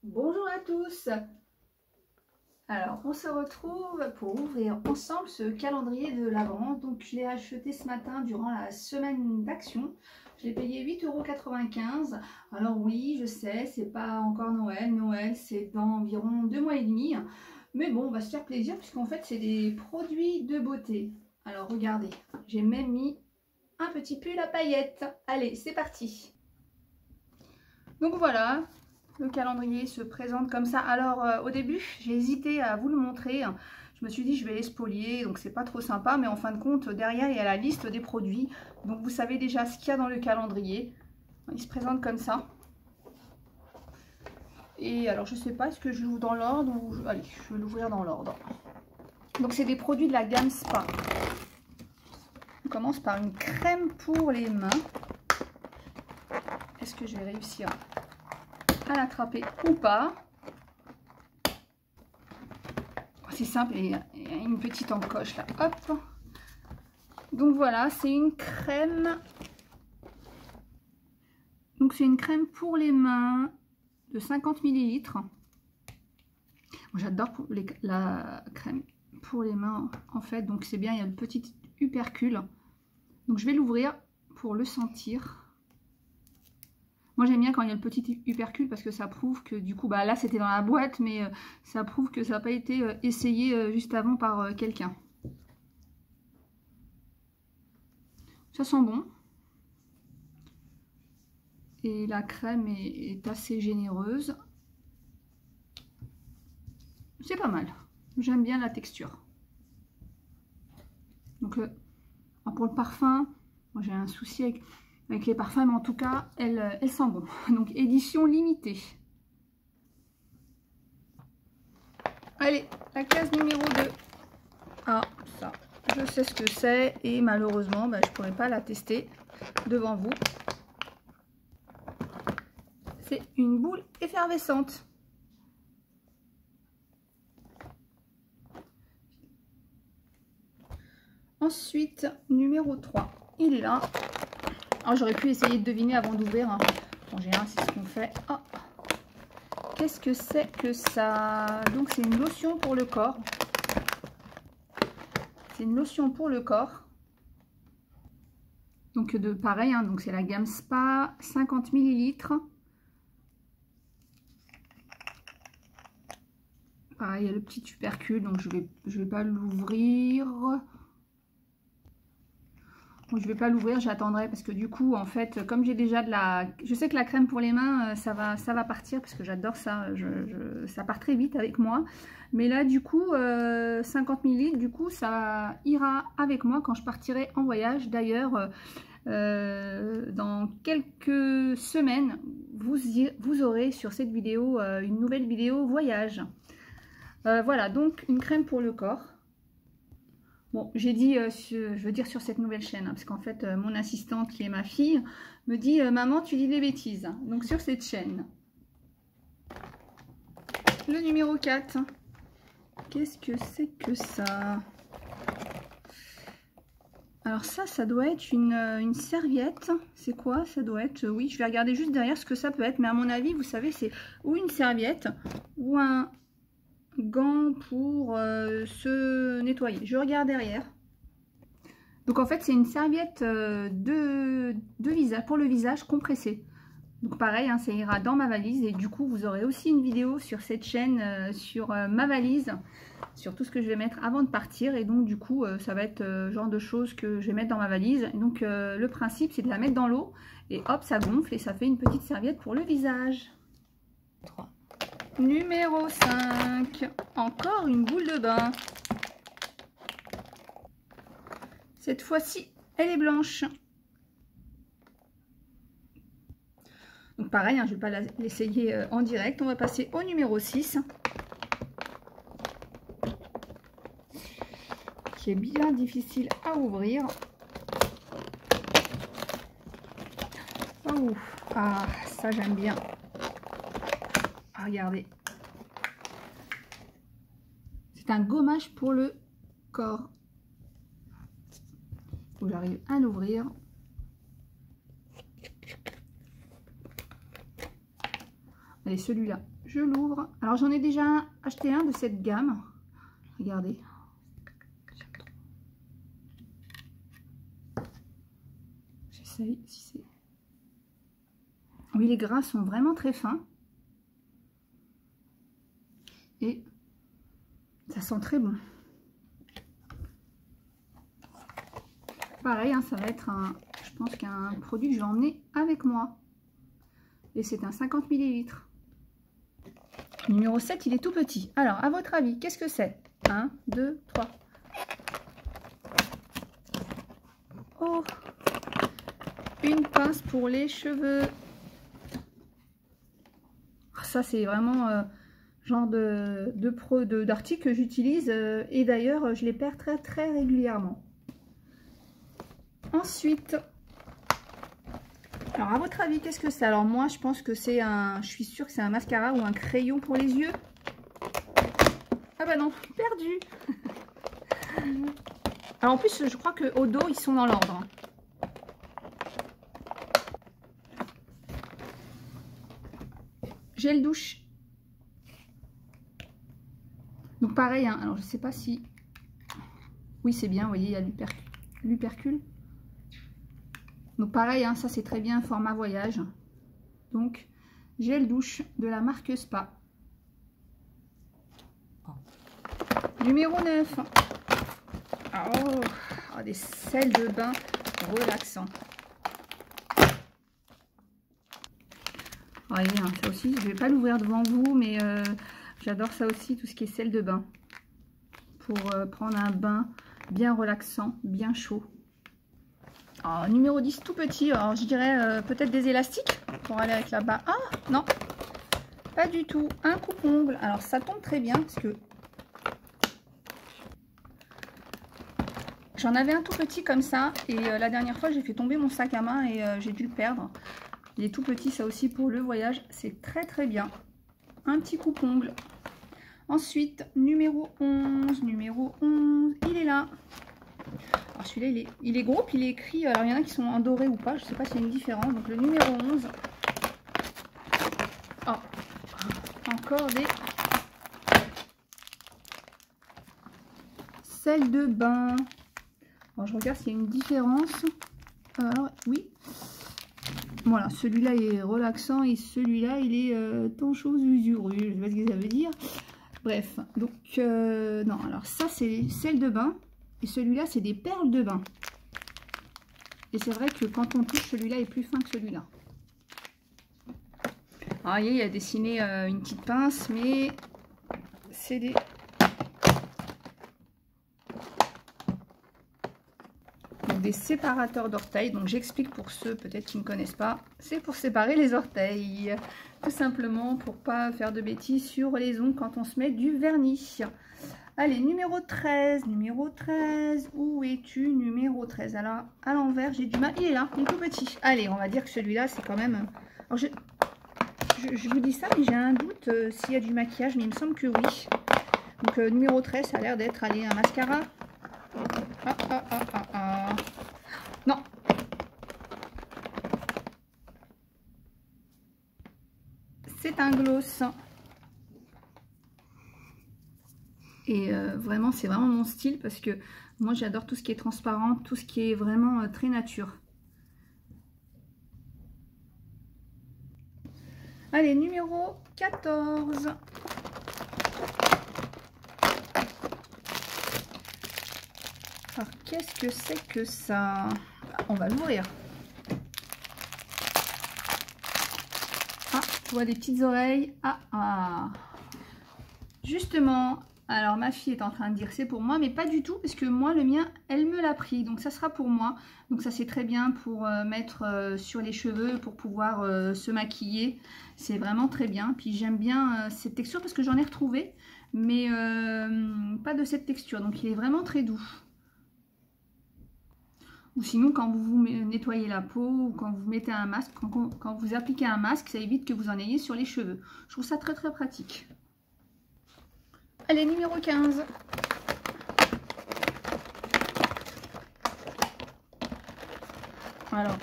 Bonjour à tous. Alors on se retrouve pour ouvrir ensemble ce calendrier de l'Avent. Donc je l'ai acheté ce matin durant la semaine d'action. Je l'ai payé 8,95 €. Alors oui, je sais, c'est pas encore Noël. Noël c'est dans environ 2 mois et demi. Mais bon, on va se faire plaisir puisqu'en fait c'est des produits de beauté. Alors regardez, j'ai même mis un petit pull à paillettes. Allez, c'est parti. Donc voilà. Le calendrier se présente comme ça. Alors au début j'ai hésité à vous le montrer. Je me suis dit je vais les spolier, donc c'est pas trop sympa, mais en fin de compte derrière il y a la liste des produits. Donc vous savez déjà ce qu'il y a dans le calendrier. Il se présente comme ça. Et alors je sais pas, est-ce que je l'ouvre dans l'ordre ou... Allez, je vais l'ouvrir dans l'ordre. Donc c'est des produits de la gamme Spa. On commence par une crème pour les mains. Est-ce que je vais réussir à l'attraper ou pas? C'est simple, il y a une petite encoche là, hop. Donc voilà, c'est une crème. Donc c'est une crème pour les mains de 50 ml. J'adore la crème pour les mains en fait, donc c'est bien, il y a le petit uppercule. Donc je vais l'ouvrir pour le sentir. Moi j'aime bien quand il y a le petit uppercule parce que ça prouve que du coup, bah là c'était dans la boîte, mais ça prouve que ça n'a pas été essayé juste avant par quelqu'un. Ça sent bon. Et la crème est assez généreuse. C'est pas mal. J'aime bien la texture. Donc pour le parfum, moi j'ai un souci avec les parfums, mais en tout cas, elle sent bon. Donc, édition limitée. Allez, la case numéro 2. Ah, ça, je sais ce que c'est. Et malheureusement, bah, je ne pourrais pas la tester devant vous. C'est une boule effervescente. Ensuite, numéro 3. Il est là. Alors, j'aurais pu essayer de deviner avant d'ouvrir. Hein. En général, c'est ce qu'on fait. Oh. Qu'est-ce que c'est que ça? Donc, c'est une lotion pour le corps. C'est une lotion pour le corps. Donc, pareil, hein, donc c'est la gamme Spa, 50 ml. Pareil, il y a le petit tubercule, donc je vais pas l'ouvrir. Bon, je vais pas l'ouvrir, j'attendrai parce que du coup, en fait, comme j'ai déjà de la... Je sais que la crème pour les mains, ça va partir parce que j'adore ça. Ça part très vite avec moi. Mais là, du coup, 50 ml, du coup, ça ira avec moi quand je partirai en voyage. D'ailleurs, dans quelques semaines, vous aurez sur cette vidéo une nouvelle vidéo voyage. Voilà, donc une crème pour le corps. Bon, j'ai dit, je veux dire sur cette nouvelle chaîne, hein, parce qu'en fait, mon assistante, qui est ma fille, me dit « Maman, tu dis des bêtises ». Donc, sur cette chaîne. Le numéro 4. Qu'est-ce que c'est que ça? Alors ça doit être une serviette. C'est quoi? Ça doit être... Oui, je vais regarder juste derrière ce que ça peut être. Mais à mon avis, vous savez, c'est ou une serviette ou un gant pour se nettoyer. Je regarde derrière. Donc en fait c'est une serviette de visage, pour le visage compressée. Donc pareil, hein, ça ira dans ma valise. Et du coup vous aurez aussi une vidéo sur cette chaîne, sur ma valise, sur tout ce que je vais mettre avant de partir. Et donc du coup ça va être genre de choses que je vais mettre dans ma valise. Et donc le principe c'est de la mettre dans l'eau. Et hop, ça gonfle et ça fait une petite serviette pour le visage. 3. Numéro 5, encore une boule de bain. Cette fois-ci, elle est blanche. Donc pareil, hein, je ne vais pas l'essayer en direct. On va passer au numéro 6. Qui est bien difficile à ouvrir. Oh, ah, ça j'aime bien. Regardez, c'est un gommage pour le corps. Faut que j'arrive à l'ouvrir. Allez, celui-là, je l'ouvre. Alors j'en ai déjà acheté un de cette gamme. Regardez. J'essaye si c'est... Oui, les gras sont vraiment très fins. Et ça sent très bon. Pareil, hein, ça va être un... Je pense qu'un produit que je vais emmener avec moi. Et c'est un 50 ml. Numéro 7, il est tout petit. Alors, à votre avis, qu'est-ce que c'est? 1, 2, 3. Oh! Une pince pour les cheveux. Ça, c'est vraiment genre d'article que j'utilise. Et d'ailleurs, je les perds très très régulièrement. Ensuite... Alors, à votre avis, qu'est-ce que c'est? Alors, moi, je pense que c'est un... Je suis sûre que c'est un mascara ou un crayon pour les yeux. Ah bah non, perdu. Alors, en plus, je crois qu'au dos, ils sont dans l'ordre. Gel douche. Donc, pareil, hein, alors je sais pas si... Oui, c'est bien, vous voyez, il y a l'upercule. Donc pareil, hein, ça c'est très bien, format voyage. Donc, gel douche de la marque Spa. Numéro 9. Oh, des sels de bain relaxants. Voyez, hein, ça aussi, je ne vais pas l'ouvrir devant vous, mais j'adore ça aussi, tout ce qui est sel de bain. Pour prendre un bain bien relaxant, bien chaud. Alors, numéro 10, tout petit. Alors, je dirais peut-être des élastiques pour aller avec là-bas. Ah, non, pas du tout. Un coupe-ongle. Alors, ça tombe très bien parce que j'en avais un tout petit comme ça. Et la dernière fois, j'ai fait tomber mon sac à main et j'ai dû le perdre. Il est tout petit, ça aussi, pour le voyage. C'est très, très bien. Un petit coupe-ongle. Ensuite, numéro 11. Numéro 11, il est là. Alors celui-là, il est gros, puis il est écrit, alors il y en a qui sont en doré ou pas, je ne sais pas s'il y a une différence. Donc le numéro 11. Oh, encore des sels de bain. Alors je regarde s'il y a une différence. Alors oui. Voilà, celui-là est relaxant et celui-là il est tanchose usureux. Je ne sais pas ce que ça veut dire. Bref, donc non, alors ça c'est sel de bain. Et celui-là, c'est des perles de bain. Et c'est vrai que quand on touche, celui-là est plus fin que celui-là. Alors, voyez, il y a dessiné une petite pince, mais c'est des séparateurs d'orteils. Donc, j'explique pour ceux peut-être qui ne connaissent pas. C'est pour séparer les orteils. Tout simplement pour pas faire de bêtises sur les ongles quand on se met du vernis. Allez, numéro 13, numéro 13, où es-tu, numéro 13? Alors, à l'envers, j'ai du mal, il est là, il est tout petit. Allez, on va dire que celui-là, c'est quand même... Alors, je vous dis ça, mais j'ai un doute s'il y a du maquillage, mais il me semble que oui. Donc, numéro 13, ça a l'air d'être, allez, un mascara. Non. C'est un gloss. Et vraiment, c'est vraiment mon style parce que moi, j'adore tout ce qui est transparent, tout ce qui est vraiment très nature. Allez, numéro 14. Alors, qu'est-ce que c'est que ça? On va l'ouvrir. Ah, je vois des petites oreilles. Ah. Justement... Alors, ma fille est en train de dire c'est pour moi, mais pas du tout, parce que moi, le mien, elle me l'a pris. Donc, ça sera pour moi. Donc, ça, c'est très bien pour mettre sur les cheveux, pour pouvoir se maquiller. C'est vraiment très bien. Puis, j'aime bien cette texture parce que j'en ai retrouvé, mais pas de cette texture. Donc, il est vraiment très doux. Ou sinon, quand vous nettoyez la peau ou quand vous mettez un masque, quand vous appliquez un masque, ça évite que vous en ayez sur les cheveux. Je trouve ça très, très pratique. Allez, numéro 15. Alors.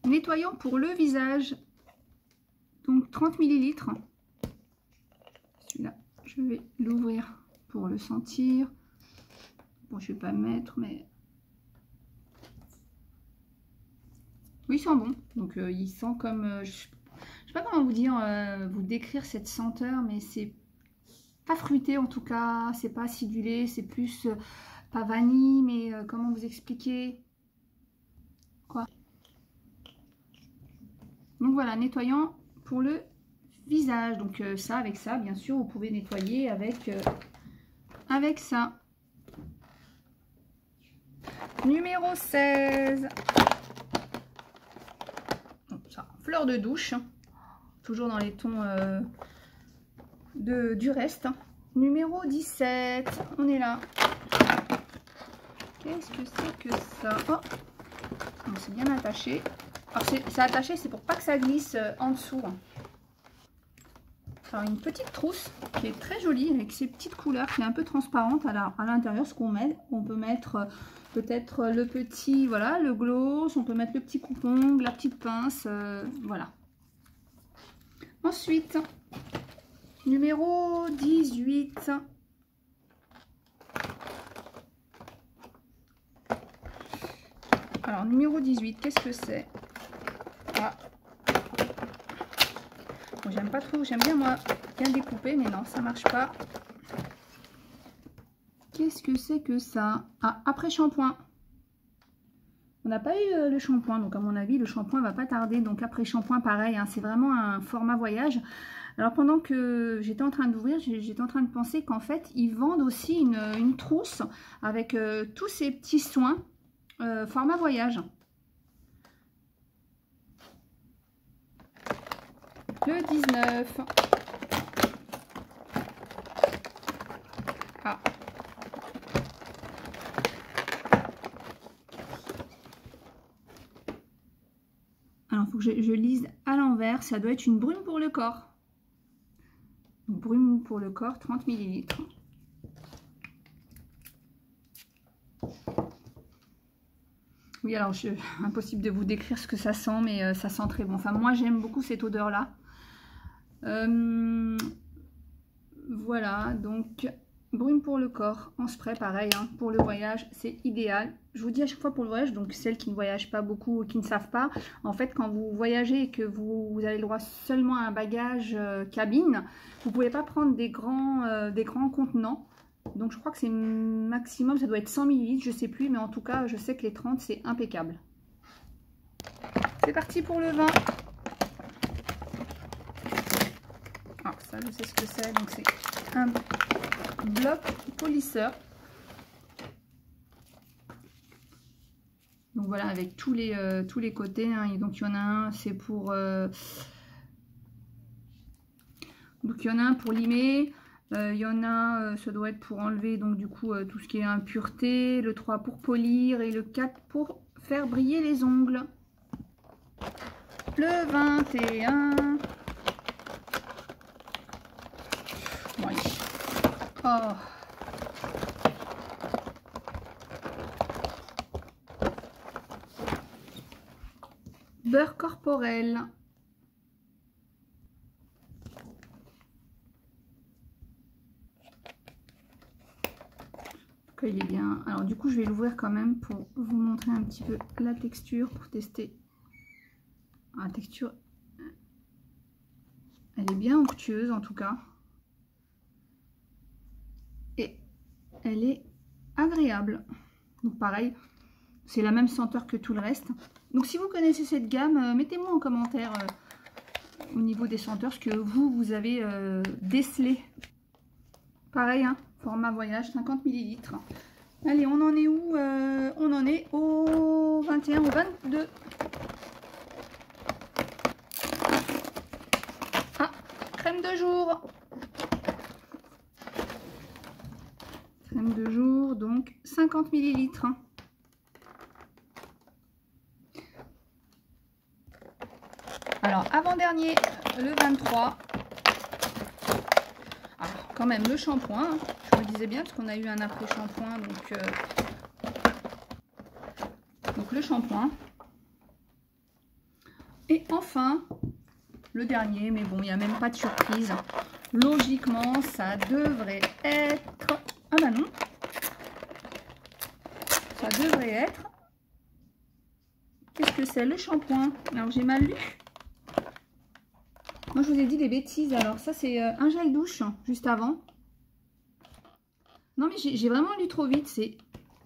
nettoyant pour le visage. Donc 30 ml. Celui-là, je vais l'ouvrir pour le sentir. Bon, je ne vais pas le mettre, mais... Oui, il sent bon. Donc il sent comme... je sais pas comment vous dire, vous décrire cette senteur, mais c'est pas fruité en tout cas. C'est pas acidulé, c'est plus... pas vanille, mais comment vous expliquer? Quoi? Donc voilà, nettoyant pour le visage. Donc ça, avec ça, bien sûr, vous pouvez nettoyer avec ça. Numéro 16. Donc, ça, fleur de douche. Toujours dans les tons du reste. Numéro 17. On est là. Qu'est-ce que c'est que ça? Oh, c'est bien attaché. Alors c'est attaché, c'est pour pas que ça glisse en dessous. Alors une petite trousse qui est très jolie avec ces petites couleurs, qui est un peu transparente à l'intérieur. Ce qu'on met, on peut mettre peut-être le petit, voilà, le gloss, on peut mettre le petit coupe-ongle, la petite pince, voilà. Ensuite, numéro 18. Alors numéro 18, qu'est-ce que c'est? Ah. Bon, j'aime pas trop, j'aime bien moi bien découper, mais non, ça marche pas. Qu'est-ce que c'est que ça? Ah, après shampoing. On n'a pas eu le shampoing, donc à mon avis le shampoing va pas tarder. Donc après shampoing pareil, hein, c'est vraiment un format voyage. Alors pendant que j'étais en train d'ouvrir, j'étais en train de penser qu'en fait ils vendent aussi une trousse avec tous ces petits soins format voyage. Le 19. Ah. Alors, il faut que je lise à l'envers. Ça doit être une brume pour le corps. Donc, brume pour le corps, 30 ml. Oui, alors, impossible de vous décrire ce que ça sent, mais ça sent très bon. Enfin, moi, j'aime beaucoup cette odeur-là. Voilà, donc brume pour le corps en spray, pareil, hein, pour le voyage, c'est idéal. Je vous dis à chaque fois pour le voyage, donc celles qui ne voyagent pas beaucoup, qui ne savent pas, en fait, quand vous voyagez et que vous avez le droit seulement à un bagage cabine, vous ne pouvez pas prendre des grands contenants. Donc je crois que c'est maximum, ça doit être 100 ml, je sais plus, mais en tout cas, je sais que les 30, c'est impeccable. C'est parti pour le 20. Ah, ça, je sais ce que c'est. Donc, c'est un bloc polisseur. Donc, voilà, avec tous les côtés. Hein. Et donc, il y en a un, c'est pour... Donc, il y en a un pour limer. Il y en a, ça doit être pour enlever, donc, du coup, tout ce qui est impureté. Le 3 pour polir. Et le 4 pour faire briller les ongles. Le 21... Bon, allez. Oh. Beurre corporel. Il est bien. Alors du coup je vais l'ouvrir quand même pour vous montrer un petit peu la texture, pour tester. La texture, elle est bien onctueuse en tout cas. Et elle est agréable. Donc pareil, c'est la même senteur que tout le reste. Donc si vous connaissez cette gamme, mettez-moi en commentaire au niveau des senteurs ce que vous avez décelé. Pareil, hein, format voyage, 50 ml. Allez, on en est où? On en est au 21, au 22. Ah, crème de jour. Crème de jour, donc 50 ml. Alors, avant-dernier, le 23. Alors, quand même, le shampoing. Hein. Je me disais bien, parce qu'on a eu un après-shampoing. Donc le shampoing. Et enfin, le dernier, mais bon, il n'y a même pas de surprise. Logiquement, ça devrait être... Ah bah non. Ça devrait être... Qu'est-ce que c'est? Le shampoing. Alors, j'ai mal lu. Moi, je vous ai dit des bêtises. Alors, ça, c'est un gel douche, juste avant. Non, mais j'ai vraiment lu trop vite. C'est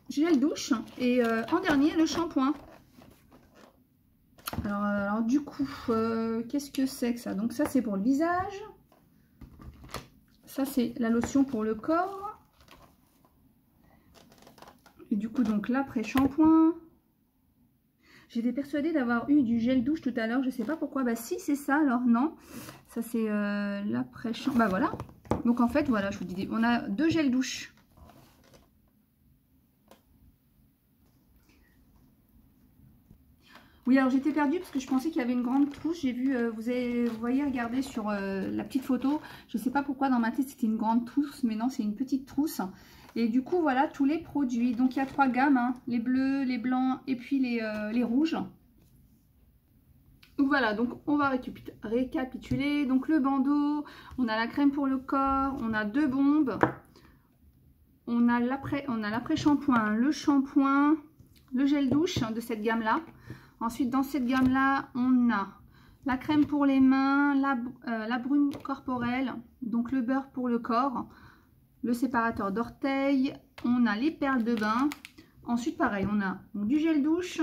gel douche et en dernier, le shampoing. Alors du coup, qu'est-ce que c'est que ça? Donc, ça, c'est pour le visage. Ça, c'est la lotion pour le corps. Et du coup, donc, l'après-shampoing. J'étais persuadée d'avoir eu du gel douche tout à l'heure. Je ne sais pas pourquoi. Bah si, c'est ça. Alors non. Ça, c'est l'après-shampoing. Bah voilà. Donc en fait, voilà, je vous dis, on a 2 gels douche. Oui, alors j'étais perdue parce que je pensais qu'il y avait une grande trousse. J'ai vu, vous voyez, regardez sur la petite photo. Je ne sais pas pourquoi dans ma tête c'était une grande trousse. Mais non, c'est une petite trousse. Et du coup, voilà tous les produits. Donc, il y a 3 gammes, hein, les bleus, les blancs et puis les rouges. Donc, voilà, donc on va récapituler. Donc, le bandeau, on a la crème pour le corps, on a 2 bombes. On a l'après-shampoing, le shampoing, le gel douche de cette gamme-là. Ensuite, dans cette gamme-là, on a la crème pour les mains, la brume corporelle, donc le beurre pour le corps. Le séparateur d'orteils, on a les perles de bain. Ensuite, pareil, on a du gel douche,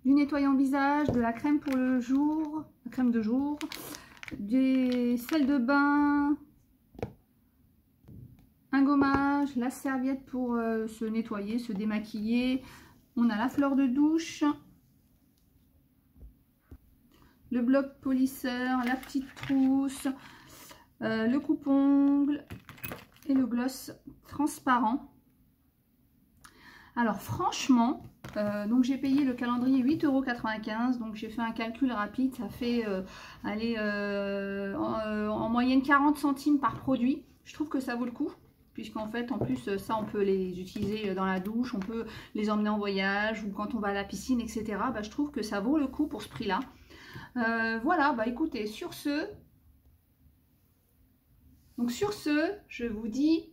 du nettoyant visage, de la crème pour le jour, la crème de jour, des sels de bain, un gommage, la serviette pour se nettoyer, se démaquiller. On a la fleur de douche, le bloc polisseur, la petite trousse, le coupe-ongles et le gloss transparent. Alors franchement, donc j'ai payé le calendrier 8,95 €. Donc j'ai fait un calcul rapide, ça fait en moyenne 40 centimes par produit. Je trouve que ça vaut le coup. Puisqu'en fait, en plus, ça, on peut les utiliser dans la douche, on peut les emmener en voyage ou quand on va à la piscine, etc. Bah, je trouve que ça vaut le coup pour ce prix-là. Voilà, bah écoutez, sur ce, je vous dis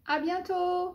à bientôt!